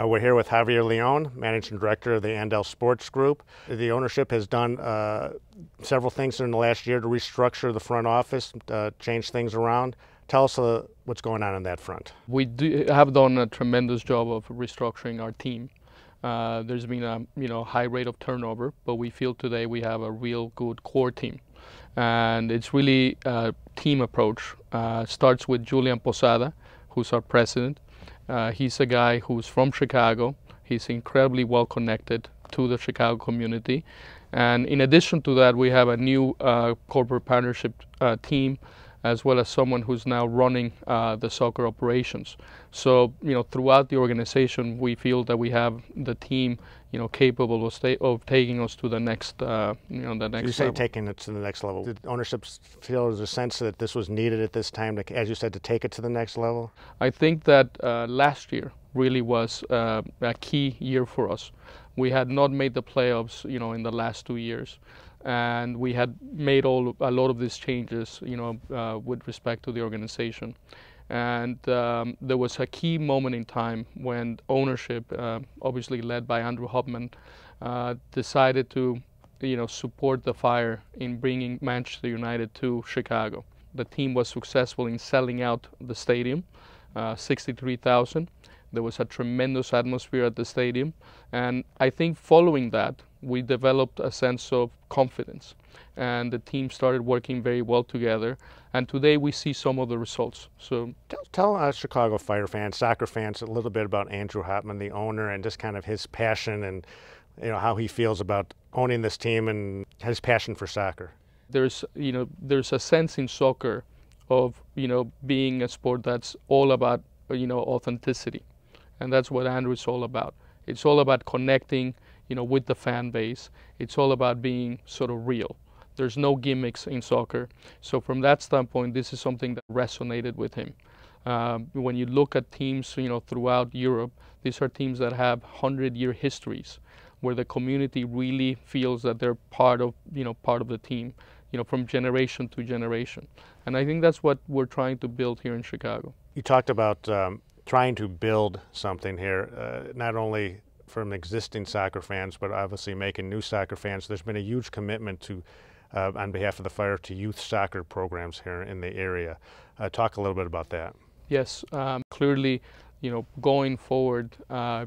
We're here with Javier Leon, Managing Director of the Andell Sports Group. The ownership has done several things in the last year to restructure the front office, change things around. Tell us what's going on that front. We have done a tremendous job of restructuring our team. There's been a high rate of turnover, but we feel today we have a real good core team. And it's really a team approach. Starts with Julian Posada, who's our president. He's a guy who's from Chicago. He's incredibly well connected to the Chicago community. And in addition to that, we have a new corporate partnership team, as well as someone who's now running the soccer operations. So, throughout the organization, we feel that we have the team, capable of taking us to the next, the next. You say level. Taking it to the next level. Did ownership feel there's a sense that this was needed at this time, as you said, to take it to the next level? I think that last year really was a key year for us. We had not made the playoffs, in the last 2 years. And we had made a lot of these changes, with respect to the organization. And there was a key moment in time when ownership, obviously led by Andrew Hopman, decided to, support the Fire in bringing Manchester United to Chicago. The team was successful in selling out the stadium, 63,000. There was a tremendous atmosphere at the stadium, and I think following that, we developed a sense of confidence, and the team started working very well together, and today we see some of the results. So tell Chicago Fire fans, soccer fans, a little bit about Andrew Hopman, the owner, and just kind of his passion and how he feels about owning this team and his passion for soccer. There's a sense in soccer of being a sport that's all about authenticity. And that's what Andrew is all about. It's all about connecting, with the fan base. It's all about being sort of real. There's no gimmicks in soccer. So from that standpoint, this is something that resonated with him. When you look at teams, throughout Europe, these are teams that have 100-year histories, where the community really feels that they're part of the team, from generation to generation. And I think that's what we're trying to build here in Chicago. You talked about trying to build something here, not only from existing soccer fans, but obviously making new soccer fans. There's been a huge commitment to, on behalf of the Fire, to youth soccer programs here in the area. Talk a little bit about that. Yes, clearly, going forward,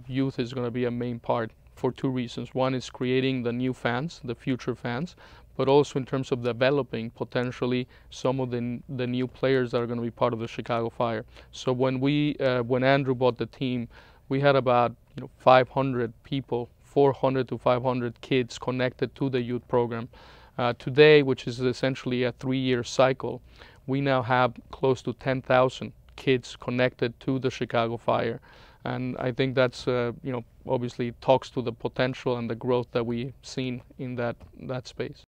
youth is going to be a main part for two reasons. One is creating the new fans, the future fans, but also in terms of developing potentially some of the new players that are going to be part of the Chicago Fire. So when Andrew bought the team, we had about 500 people, 400 to 500 kids connected to the youth program. Today, which is essentially a 3-year cycle, we now have close to 10,000 kids connected to the Chicago Fire. And I think that's, obviously talks to the potential and the growth that we've seen in that space.